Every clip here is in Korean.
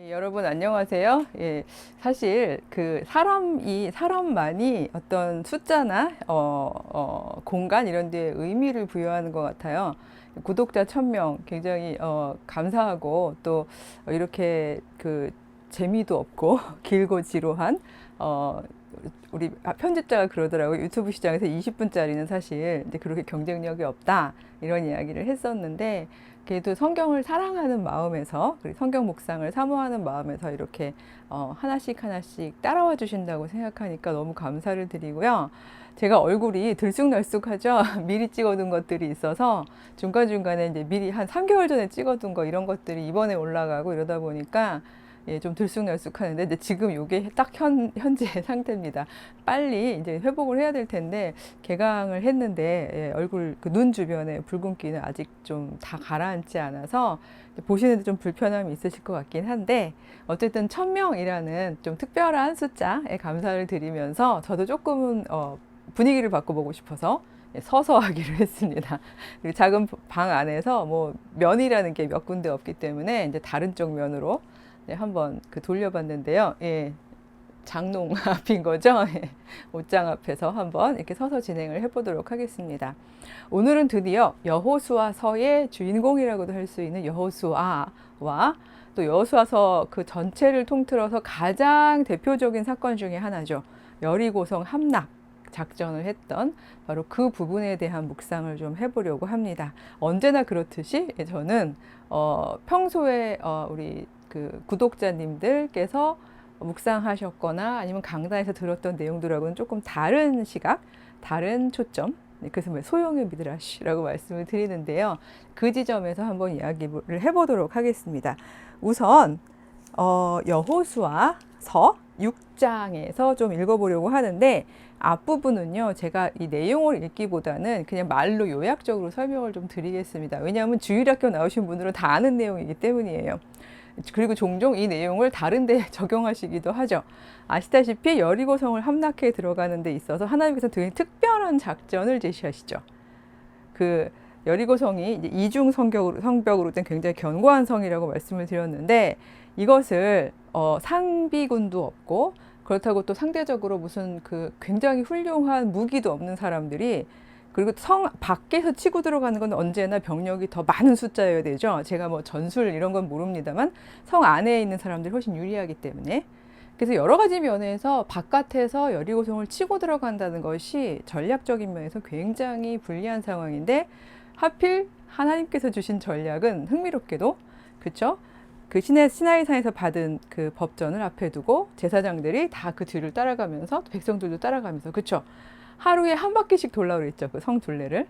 여러분 안녕하세요. 사실 그 사람만이 어떤 숫자나 공간 이런 데에 의미를 부여하는 것 같아요. 구독자 1000명 굉장히 감사하고 또 이렇게 그 재미도 없고 길고 지루한 어, 우리 편집자가 그러더라고요. 유튜브 시장에서 20분짜리는 사실 이제 그렇게 경쟁력이 없다 이런 이야기를 했었는데, 그래도 성경을 사랑하는 마음에서, 그리고 성경 묵상을 사모하는 마음에서 이렇게 하나씩 하나씩 따라와 주신다고 생각하니까 너무 감사를 드리고요. 제가 얼굴이 들쑥날쑥하죠. 미리 찍어둔 것들이 있어서 중간중간에 이제 미리 한 3개월 전에 찍어둔 거 이런 것들이 이번에 올라가고 이러다 보니까 좀 들쑥날쑥하는데, 근데 지금 이게 딱 현재 상태입니다. 빨리 이제 회복을 해야 될 텐데, 개강을 했는데 얼굴 그 눈 주변에 붉은기는 아직 좀 다 가라앉지 않아서 보시는데 좀 불편함이 있으실 것 같긴 한데, 어쨌든 1000명이라는 좀 특별한 숫자에 감사를 드리면서 저도 조금은 분위기를 바꿔보고 싶어서 서서 하기로 했습니다. 그리고 작은 방 안에서 뭐 면이라는 게 몇 군데 없기 때문에 이제 다른 쪽 면으로 한번 그 돌려봤는데요. 장롱 앞인 거죠. 옷장 앞에서 한번 이렇게 서서 진행을 해보도록 하겠습니다. 오늘은 드디어 여호수아서의 주인공이라고도 할 수 있는 여호수아와 또 여호수아서 그 전체를 통틀어서 가장 대표적인 사건 중에 하나죠. 여리고성 함락 작전을 했던 바로 그 부분에 대한 묵상을 좀 해보려고 합니다. 언제나 그렇듯이 저는 평소에 우리 그 구독자님들께서 묵상하셨거나 아니면 강단에서 들었던 내용들하고는 조금 다른 시각, 다른 초점, 그래서 소용의 미드라시라고 말씀을 드리는데요. 그 지점에서 한번 이야기를 해보도록 하겠습니다. 우선 여호수아서 6장에서 좀 읽어보려고 하는데, 앞부분은요 제가 이 내용을 읽기보다는 그냥 말로 요약적으로 설명을 좀 드리겠습니다. 왜냐하면 주일학교 나오신 분들은 다 아는 내용이기 때문이에요. 그리고 종종 이 내용을 다른 데 적용하시기도 하죠. 아시다시피 여리고성을 함락해 들어가는 데 있어서 하나님께서 되게 특별한 작전을 제시하시죠. 그 여리고성이 이제 이중 성벽으로 된 굉장히 견고한 성이라고 말씀을 드렸는데, 이것을 상비군도 없고 그렇다고 또 상대적으로 무슨 그 굉장히 훌륭한 무기도 없는 사람들이, 그리고 성 밖에서 치고 들어가는 건 언제나 병력이 더 많은 숫자여야 되죠. 제가 뭐 전술 이런 건 모릅니다만 성 안에 있는 사람들이 훨씬 유리하기 때문에, 그래서 여러 가지 면에서 바깥에서 여리고성을 치고 들어간다는 것이 전략적인 면에서 굉장히 불리한 상황인데, 하필 하나님께서 주신 전략은 흥미롭게도, 그렇죠? 그 시나이산에서 받은 그 법전을 앞에 두고 제사장들이 다 그 뒤를 따라가면서 백성들도 따라가면서, 그렇죠? 하루에 한 바퀴씩 돌라고 그랬죠. 그 성 둘레를.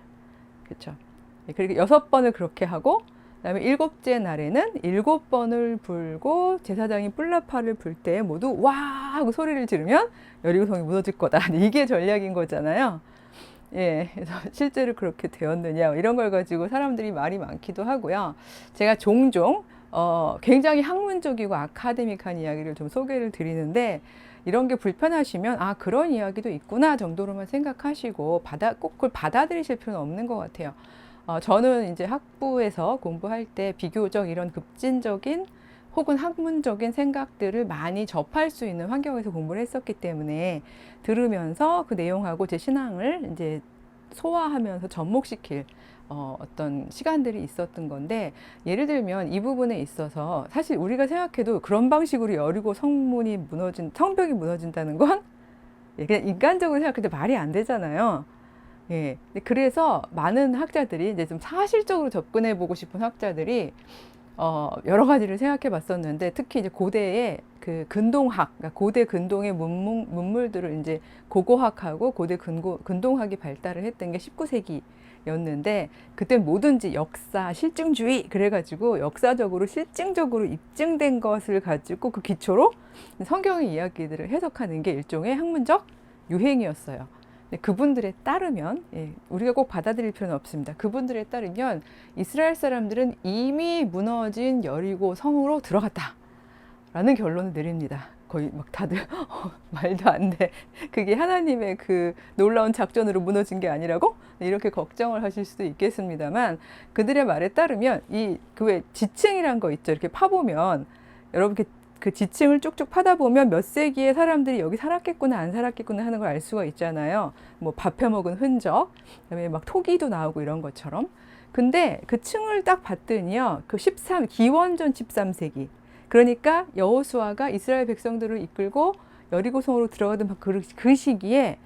그렇죠. 그리고 6번을 그렇게 하고, 그다음에 7째 날에는 7번을 불고 제사장이 뿔나파를 불 때 모두 와 하고 소리를 지르면 여리고성이 무너질 거다. 이게 전략인 거잖아요. 그래서 실제로 그렇게 되었느냐 이런 걸 가지고 사람들이 말이 많기도 하고요. 제가 종종 굉장히 학문적이고 아카데믹한 이야기를 좀 소개를 드리는데, 이런 게 불편하시면 그런 이야기도 있구나 정도로만 생각하시고 꼭 그걸 받아들이실 필요는 없는 것 같아요. 저는 이제 학부에서 공부할 때 비교적 이런 급진적인 혹은 학문적인 생각들을 많이 접할 수 있는 환경에서 공부를 했었기 때문에, 들으면서 그 내용하고 제 신앙을 이제 소화하면서 접목시킬 어떤 시간들이 있었던 건데, 예를 들면 이 부분에 있어서 사실 우리가 생각해도 그런 방식으로 여리고 성벽이 무너진다는 건 그냥 인간적으로 생각할 때 말이 안 되잖아요. 그래서 많은 학자들이 이제 좀 사실적으로 접근해 보고 싶은 학자들이 여러 가지를 생각해 봤었는데, 특히 이제 고대의 그 근동학, 그러니까 고대 근동의 문물들을 이제 고고학하고 고대 근동학이 발달을 했던 게 19세기였는데, 그때 뭐든지 역사, 실증주의 그래가지고 역사적으로 실증적으로 입증된 것을 가지고 그 기초로 성경의 이야기들을 해석하는 게 일종의 학문적 유행이었어요. 그분들에 따르면, 우리가 꼭 받아들일 필요는 없습니다. 그분들에 따르면 이스라엘 사람들은 이미 무너진 여리고 성으로 들어갔다 라는 결론을 내립니다. 거의 막 다들 말도 안 돼. 그게 하나님의 그 놀라운 작전으로 무너진 게 아니라고? 이렇게 걱정을 하실 수도 있겠습니다만 그들의 말에 따르면 이 그 왜 지층이란 거 있죠. 이렇게 파보면 여러분 그 지층을 쭉쭉 파다 보면 몇 세기에 사람들이 여기 살았겠구나 안 살았겠구나 하는 걸 알 수가 있잖아요. 뭐 밥 해먹은 흔적, 그다음에 막 토기도 나오고 이런 것처럼. 근데 그 층을 딱 봤더니요. 그 기원전 13세기. 그러니까 여호수아가 이스라엘 백성들을 이끌고 여리고성으로 들어가던 그 시기에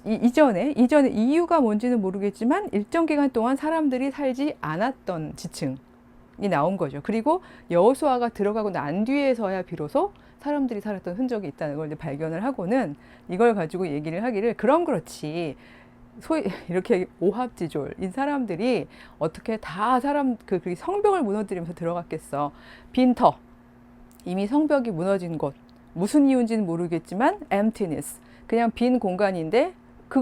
이전에 이유가 뭔지는 모르겠지만 일정 기간 동안 사람들이 살지 않았던 지층이 나온 거죠. 그리고 여호수아가 들어가고 난 뒤에서야 비로소 사람들이 살았던 흔적이 있다는 걸 이제 발견을 하고는 이걸 가지고 얘기를 하기를 그럼 그렇지. 소위 이렇게 오합지졸인 사람들이 어떻게 다 그 성벽을 무너뜨리면서 들어갔겠어. 빈터, 이미 성벽이 무너진 곳, 무슨 이유인지는 모르겠지만 emptiness, 그냥 빈 공간인데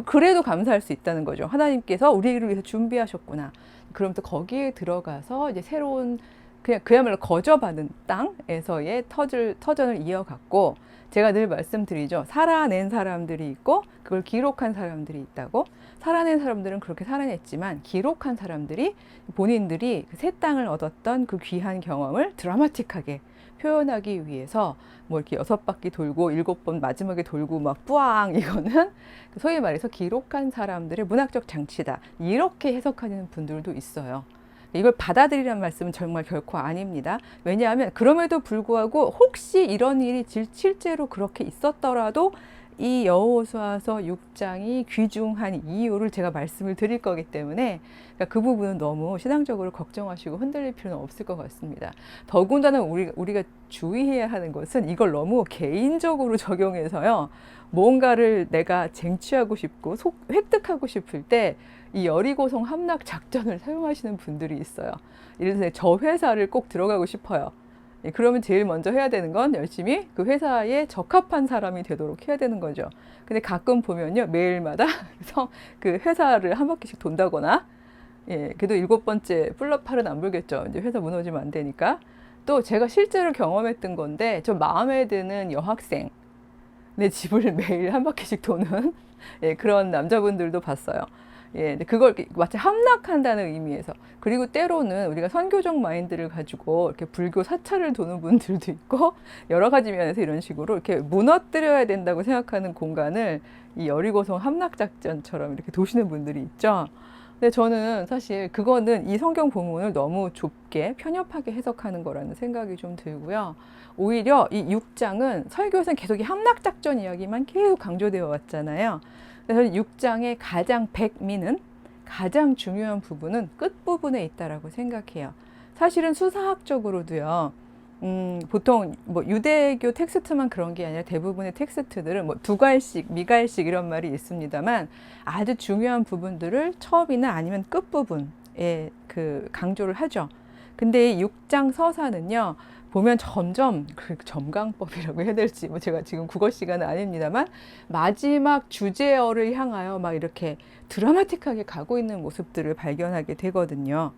그래도 감사할 수 있다는 거죠. 하나님께서 우리를 위해서 준비하셨구나. 그럼 또 거기에 들어가서 이제 새로운 그냥 그야말로 거저받은 땅에서의 터전을 이어갔고, 제가 늘 말씀드리죠. 살아낸 사람들이 있고 그걸 기록한 사람들이 있다고. 살아낸 사람들은 그렇게 살아냈지만 기록한 사람들이 본인들이 새 땅을 얻었던 그 귀한 경험을 드라마틱하게 표현하기 위해서 뭐 이렇게 6바퀴 돌고 7번 마지막에 돌고 막 뿌앙, 이거는 소위 말해서 기록한 사람들의 문학적 장치다. 이렇게 해석하는 분들도 있어요. 이걸 받아들이라는 말씀은 정말 결코 아닙니다. 왜냐하면 그럼에도 불구하고 혹시 이런 일이 실제로 그렇게 있었더라도 이 여호수아서 6장이 귀중한 이유를 제가 말씀을 드릴 거기 때문에 그 부분은 너무 신앙적으로 걱정하시고 흔들릴 필요는 없을 것 같습니다. 더군다나 우리가 주의해야 하는 것은 이걸 너무 개인적으로 적용해서요. 뭔가를 내가 쟁취하고 싶고 획득하고 싶을 때 이 여리고성 함락 작전을 사용하시는 분들이 있어요. 예를 들어서 저 회사를 꼭 들어가고 싶어요. 그러면 제일 먼저 해야 되는 건 열심히 그 회사에 적합한 사람이 되도록 해야 되는 거죠. 근데 가끔 보면요, 매일마다 그 회사를 한 바퀴씩 돈다거나, 그래도 7번째 플러팔은 안 불겠죠. 이제 회사 무너지면 안 되니까. 또 제가 실제로 경험했던 건데, 저 마음에 드는 여학생, 내 집을 매일 한 바퀴씩 도는 그런 남자분들도 봤어요. 그걸 마치 함락한다는 의미에서. 그리고 때로는 우리가 선교적 마인드를 가지고 이렇게 불교 사찰을 도는 분들도 있고, 여러 가지 면에서 이런 식으로 이렇게 무너뜨려야 된다고 생각하는 공간을 이 여리고성 함락작전처럼 이렇게 도시는 분들이 있죠. 근데 저는 사실 그거는 이 성경 본문을 너무 좁게 편협하게 해석하는 거라는 생각이 좀 들고요. 오히려 이 6장은 설교에서는 계속 이 함락작전 이야기만 계속 강조되어 왔잖아요. 그래서 6장의 가장 백미는, 가장 중요한 부분은 끝부분에 있다라고 생각해요. 사실은 수사학적으로도요. 보통 뭐 유대교 텍스트만 그런 게 아니라 대부분의 텍스트들은 뭐 두갈식, 미갈식 이런 말이 있습니다만 아주 중요한 부분들을 처음이나 아니면 끝부분에 그 강조를 하죠. 근데 이 6장 서사는요. 보면 점점 그 점강법이라고 해야 될지 뭐 제가 지금 국어 시간은 아닙니다만 마지막 주제어를 향하여 막 이렇게 드라마틱하게 가고 있는 모습들을 발견하게 되거든요.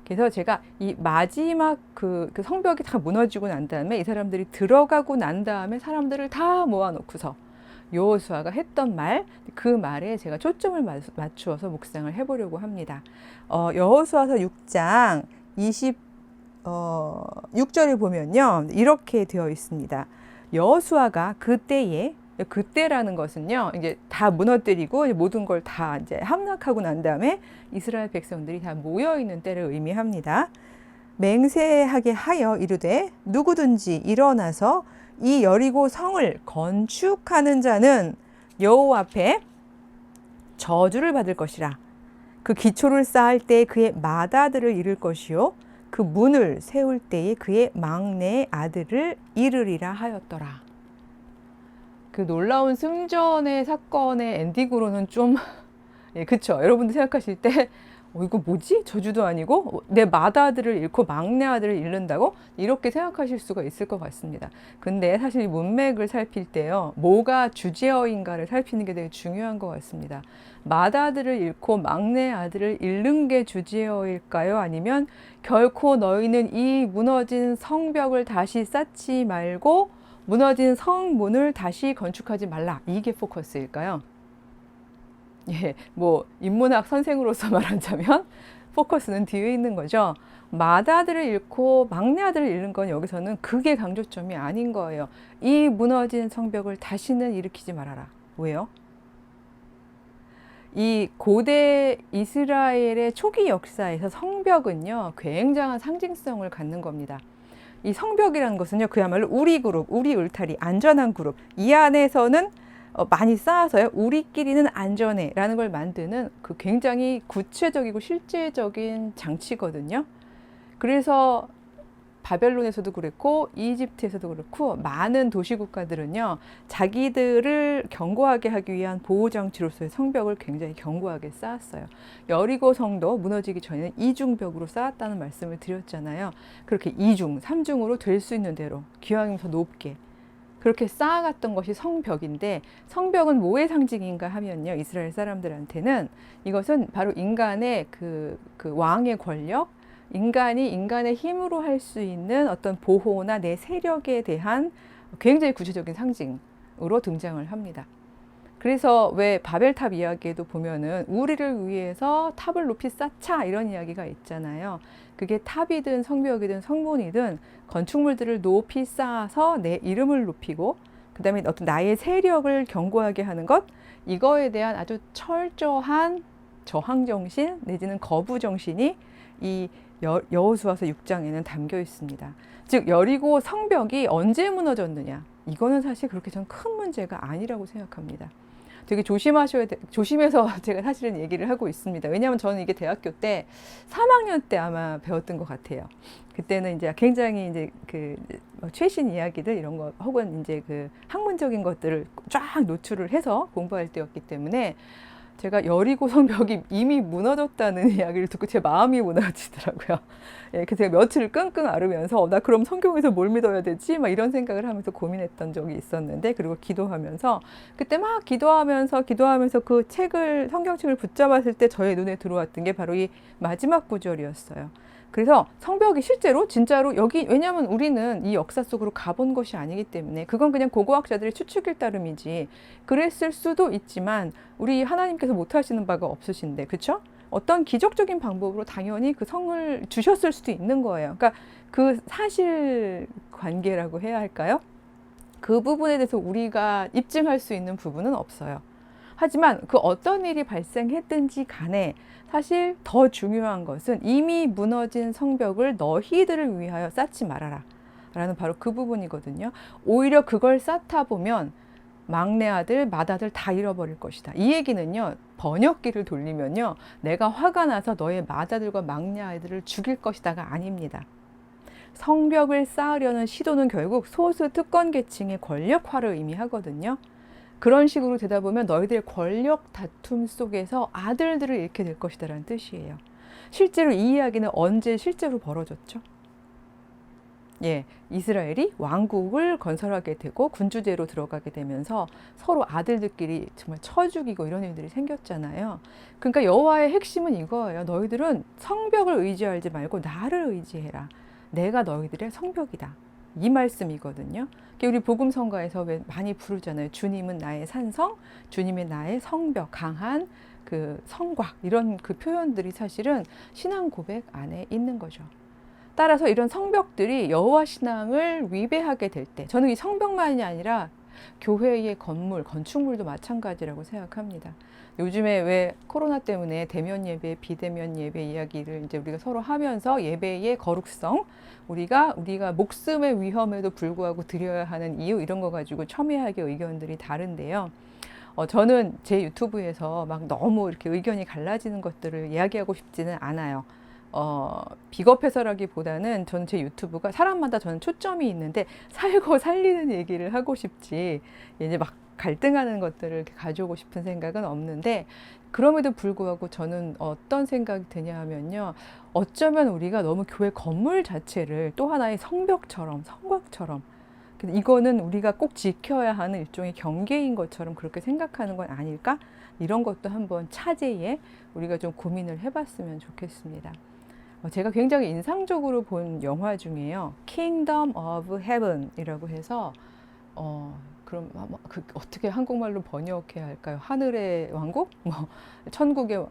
그래서 제가 이 마지막 그 성벽이 다 무너지고 난 다음에 이 사람들이 들어가고 난 다음에 사람들을 다 모아놓고서 여호수아가 했던 말, 그 말에 제가 초점을 맞추어서 묵상을 해보려고 합니다. 여호수아서 6장 6절에 보면요, 이렇게 되어 있습니다. 여호수아가 그때라는 것은요, 이제 다 무너뜨리고 모든 걸 다 이제 함락하고 난 다음에 이스라엘 백성들이 다 모여 있는 때를 의미합니다. 맹세하게 하여 이르되 누구든지 일어나서 이 여리고 성을 건축하는 자는 여호와 앞에 저주를 받을 것이라. 그 기초를 쌓을 때 그의 맏아들을 잃을 것이요 그 문을 세울 때에 그의 막내 아들을 잃으리라 하였더라. 그 놀라운 승전의 사건의 엔딩으로는 좀 그쵸, 여러분들 생각하실 때 이거 뭐지? 저주도 아니고 내 맏아들을 잃고 막내 아들을 잃는다고? 이렇게 생각하실 수가 있을 것 같습니다. 근데 사실 문맥을 살필 때요, 뭐가 주제어인가를 살피는 게 되게 중요한 것 같습니다. 맏아들을 잃고 막내 아들을 잃는 게 주제어일까요? 아니면 결코 너희는 이 무너진 성벽을 다시 쌓지 말고 무너진 성문을 다시 건축하지 말라. 이게 포커스일까요? 예, 뭐 인문학 선생으로서 말하자면 포커스는 뒤에 있는 거죠. 맏아들을 잃고 막내 아들을 잃는 건 여기서는 그게 강조점이 아닌 거예요. 이 무너진 성벽을 다시는 일으키지 말아라. 왜요? 이 고대 이스라엘의 초기 역사에서 성벽은요, 굉장한 상징성을 갖는 겁니다. 이 성벽이라는 것은요, 그야말로 우리 그룹, 우리 울타리, 안전한 그룹. 이 안에서는 많이 쌓아서요, 우리끼리는 안전해라는 걸 만드는 그 굉장히 구체적이고 실제적인 장치거든요. 그래서 바벨론에서도 그랬고 이집트에서도 그렇고 많은 도시국가들은요, 자기들을 견고하게 하기 위한 보호장치로서의 성벽을 굉장히 견고하게 쌓았어요. 여리고 성도 무너지기 전에는 이중벽으로 쌓았다는 말씀을 드렸잖아요. 그렇게 이중, 삼중으로 될 수 있는 대로 기왕이면 더 높게 그렇게 쌓아갔던 것이 성벽인데, 성벽은 뭐의 상징인가 하면요, 이스라엘 사람들한테는 이것은 바로 인간의 그 왕의 권력, 인간이 인간의 힘으로 할 수 있는 어떤 보호나 내 세력에 대한 굉장히 구체적인 상징으로 등장을 합니다. 그래서 왜 바벨탑 이야기에도 보면은 우리를 위해서 탑을 높이 쌓자 이런 이야기가 있잖아요. 그게 탑이든 성벽이든 성문이든 건축물들을 높이 쌓아서 내 이름을 높이고 그다음에 어떤 나의 세력을 견고하게 하는 것, 이거에 대한 아주 철저한 저항 정신 내지는 거부 정신이 이 여호수아서 6장에는 담겨 있습니다. 즉 여리고 성벽이 언제 무너졌느냐, 이거는 사실 그렇게 전 큰 문제가 아니라고 생각합니다. 되게 조심해서 제가 사실은 얘기를 하고 있습니다. 왜냐하면 저는 이게 대학교 때 3학년 때 아마 배웠던 것 같아요. 그때는 이제 굉장히 이제 그 최신 이야기들 이런 거 혹은 이제 그 학문적인 것들을 쫙 노출을 해서 공부할 때였기 때문에 제가 여리고 성벽이 이미 무너졌다는 이야기를 듣고 제 마음이 무너지더라고요. 예, 그래서 제가 며칠을 끙끙 앓으면서 나 그럼 성경에서 뭘 믿어야 되지? 막 이런 생각을 하면서 고민했던 적이 있었는데, 그리고 기도하면서 그때 막 기도하면서 그 책을 성경책을 붙잡았을 때 저의 눈에 들어왔던 게 바로 이 마지막 구절이었어요. 그래서 성벽이 실제로 진짜로 여기, 왜냐하면 우리는 이 역사 속으로 가본 것이 아니기 때문에 그건 그냥 고고학자들의 추측일 따름이지, 그랬을 수도 있지만 우리 하나님께서 못하시는 바가 없으신데, 그렇죠? 어떤 기적적인 방법으로 당연히 그 성을 주셨을 수도 있는 거예요. 그러니까 그 사실 관계라고 해야 할까요? 그 부분에 대해서 우리가 입증할 수 있는 부분은 없어요. 하지만 그 어떤 일이 발생했든지 간에 사실 더 중요한 것은 이미 무너진 성벽을 너희들을 위하여 쌓지 말아라 라는 바로 그 부분이거든요. 오히려 그걸 쌓다 보면 막내 아들, 맏아들 다 잃어버릴 것이다. 이 얘기는요, 번역기를 돌리면요, 내가 화가 나서 너의 맏아들과 막내 아들을 죽일 것이다가 아닙니다. 성벽을 쌓으려는 시도는 결국 소수 특권 계층의 권력화를 의미하거든요. 그런 식으로 되다 보면 너희들의 권력 다툼 속에서 아들들을 잃게 될 것이다 라는 뜻이에요. 실제로 이 이야기는 언제 실제로 벌어졌죠? 예, 이스라엘이 왕국을 건설하게 되고 군주제로 들어가게 되면서 서로 아들들끼리 정말 쳐 죽이고 이런 일들이 생겼잖아요. 그러니까 여호와의 핵심은 이거예요. 너희들은 성벽을 의지하지 말고 나를 의지해라. 내가 너희들의 성벽이다. 이 말씀이거든요. 우리 복음성가에서 왜 많이 부르잖아요. 주님은 나의 산성, 주님의 나의 성벽, 강한 그 성곽, 이런 그 표현들이 사실은 신앙 고백 안에 있는 거죠. 따라서 이런 성벽들이 여호와 신앙을 위배하게 될 때, 저는 이 성벽만이 아니라 교회의 건물, 건축물도 마찬가지라고 생각합니다. 요즘에 왜 코로나 때문에 대면 예배, 비대면 예배 이야기를 이제 우리가 서로 하면서 예배의 거룩성, 우리가 목숨의 위험에도 불구하고 드려야 하는 이유, 이런 거 가지고 첨예하게 의견들이 다른데요. 저는 제 유튜브에서 막 너무 이렇게 의견이 갈라지는 것들을 이야기하고 싶지는 않아요. 비겁해서라기보다는 저는 제 유튜브가 사람마다 저는 초점이 있는데 살고 살리는 얘기를 하고 싶지, 이제 막 갈등하는 것들을 이렇게 가져오고 싶은 생각은 없는데, 그럼에도 불구하고 저는 어떤 생각이 드냐 하면요, 어쩌면 우리가 너무 교회 건물 자체를 또 하나의 성벽처럼, 성곽처럼, 이거는 우리가 꼭 지켜야 하는 일종의 경계인 것처럼 그렇게 생각하는 건 아닐까? 이런 것도 한번 차제에 우리가 좀 고민을 해봤으면 좋겠습니다. 제가 굉장히 인상적으로 본 영화 중에요, Kingdom of Heaven 이라고 해서 그럼 어떻게 한국말로 번역해야 할까요? 하늘의 왕국? 뭐 천국의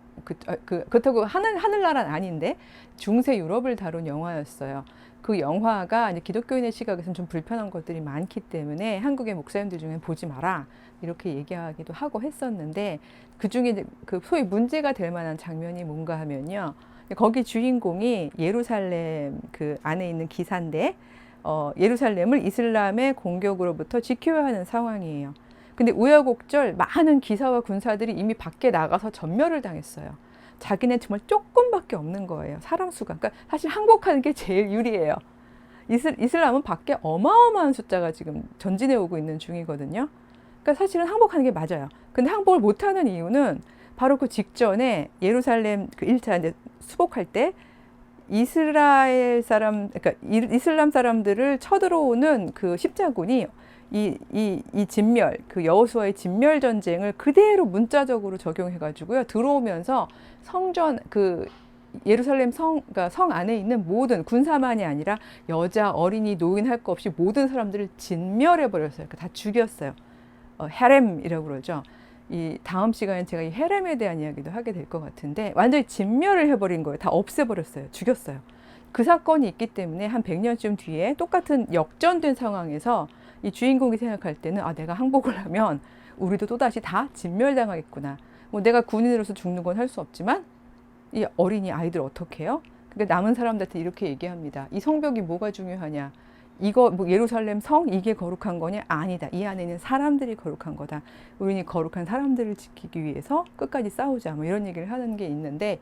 그렇다고 하늘나라는 아닌데 중세 유럽을 다룬 영화였어요. 그 영화가 이제 기독교인의 시각에서는 좀 불편한 것들이 많기 때문에 한국의 목사님들 중에 보지 마라 이렇게 얘기하기도 하고 했었는데 그 중에 이제 그 소위 문제가 될 만한 장면이 뭔가 하면요. 거기 주인공이 예루살렘 그 안에 있는 기사인데 예루살렘을 이슬람의 공격으로부터 지켜야 하는 상황이에요. 근데 우여곡절 많은 기사와 군사들이 이미 밖에 나가서 전멸을 당했어요. 자기네 정말 조금밖에 없는 거예요. 사람 수가. 그러니까 사실 항복하는 게 제일 유리해요. 이슬람은 밖에 어마어마한 숫자가 지금 전진해 오고 있는 중이거든요. 그러니까 사실은 항복하는 게 맞아요. 근데 항복을 못하는 이유는 바로 그 직전에 예루살렘 그 1차 이제 수복할 때 이스라엘 사람, 그러니까 이슬람 사람들을 쳐들어오는 그 십자군이 이 진멸, 그 여호수아의 진멸 전쟁을 그대로 문자적으로 적용해가지고요. 들어오면서 성전, 그 예루살렘 그러니까 성 안에 있는 모든 군사만이 아니라 여자, 어린이, 노인 할 거 없이 모든 사람들을 진멸해버렸어요. 다 죽였어요. 헤렘이라고 그러죠. 이 다음 시간에 제가 이 헤렘에 대한 이야기도 하게 될 것 같은데 완전히 진멸을 해버린 거예요. 다 없애버렸어요. 죽였어요. 그 사건이 있기 때문에 한 100년쯤 뒤에 똑같은 역전된 상황에서 이 주인공이 생각할 때는 내가 항복을 하면 우리도 또다시 다 진멸당하겠구나. 뭐 내가 군인으로서 죽는 건 할 수 없지만 이 어린이 아이들 어떻게 해요? 그러니까 남은 사람들한테 이렇게 얘기합니다. 이 성벽이 뭐가 중요하냐? 이거 뭐 예루살렘 성 이게 거룩한 거냐? 아니다. 이 안에 있는 사람들이 거룩한 거다. 우리는 거룩한 사람들을 지키기 위해서 끝까지 싸우자. 뭐 이런 얘기를 하는 게 있는데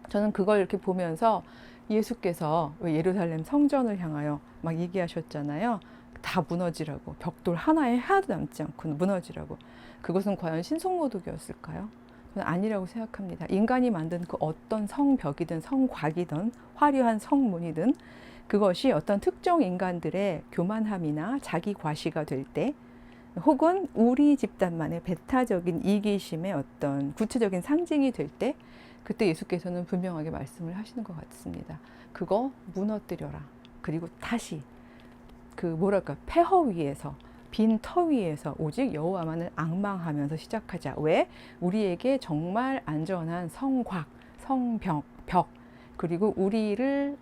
저는 그걸 이렇게 보면서 예수께서 예루살렘 성전을 향하여 막 얘기하셨잖아요. 다 무너지라고. 벽돌 하나에 하나도 남지 않고 무너지라고. 그것은 과연 신성모독이었을까요? 저는 아니라고 생각합니다. 인간이 만든 그 어떤 성벽이든 성곽이든 화려한 성문이든 그것이 어떤 특정 인간들의 교만함이나 자기 과시가 될 때 혹은 우리 집단만의 배타적인 이기심의 어떤 구체적인 상징이 될 때 그때 예수께서는 분명하게 말씀을 하시는 것 같습니다. 그거 무너뜨려라. 그리고 다시 그 뭐랄까 폐허 위에서 빈 터 위에서 오직 여호와만을 앙망하면서 시작하자. 왜? 우리에게 정말 안전한 성곽, 성벽, 벽 그리고 우리를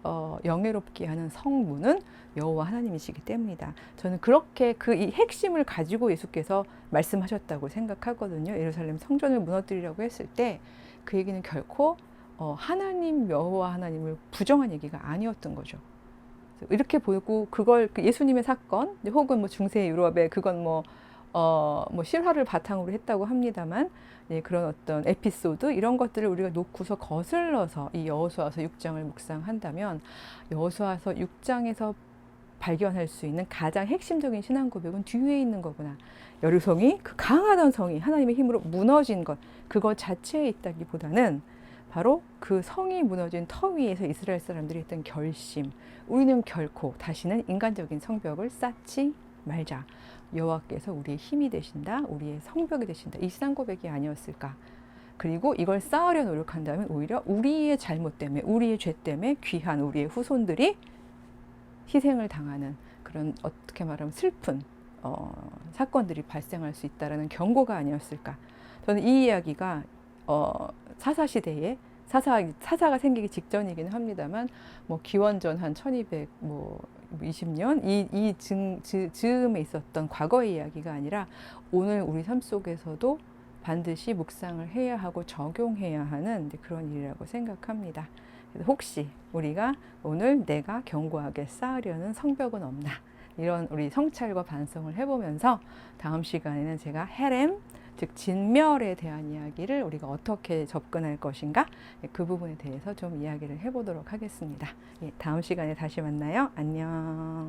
영예롭게 하는 성문은 여호와 하나님이시기 때문이다. 저는 그렇게 그 이 핵심을 가지고 예수께서 말씀하셨다고 생각하거든요. 예루살렘 성전을 무너뜨리라고 했을 때 그 얘기는 결코 하나님 여호와 하나님을 부정한 얘기가 아니었던 거죠. 이렇게 보고 그걸 예수님의 사건 혹은 뭐 중세 유럽의 그건 뭐 실화를 바탕으로 했다고 합니다만 그런 어떤 에피소드 이런 것들을 우리가 놓고서 거슬러서 이 여호수아서 6장을 묵상한다면 여호수아서 6장에서 발견할 수 있는 가장 핵심적인 신앙 고백은 뒤에 있는 거구나. 여리성이 그 강하던 성이 하나님의 힘으로 무너진 것 그것 자체에 있다기보다는 바로 그 성이 무너진 터 위에서 이스라엘 사람들이 했던 결심 우리는 결코 다시는 인간적인 성벽을 쌓지 말자. 여호와께서 우리의 힘이 되신다. 우리의 성벽이 되신다. 이 신앙 고백이 아니었을까. 그리고 이걸 쌓으려 노력한다면 오히려 우리의 잘못 때문에 우리의 죄 때문에 귀한 우리의 후손들이 희생을 당하는 그런 어떻게 말하면 슬픈 사건들이 발생할 수 있다는 경고가 아니었을까. 저는 이 이야기가 사사시대에 사사가 생기기 직전이기는 합니다만 뭐 기원전 한 1220년 즈음에 있었던 과거의 이야기가 아니라 오늘 우리 삶 속에서도 반드시 묵상을 해야 하고 적용해야 하는 그런 일이라고 생각합니다. 혹시 우리가 오늘 내가 견고하게 쌓으려는 성벽은 없나 이런 우리 성찰과 반성을 해보면서 다음 시간에는 제가 헤렘 즉 진멸에 대한 이야기를 우리가 어떻게 접근할 것인가 그 부분에 대해서 좀 이야기를 해보도록 하겠습니다. 다음 시간에 다시 만나요. 안녕.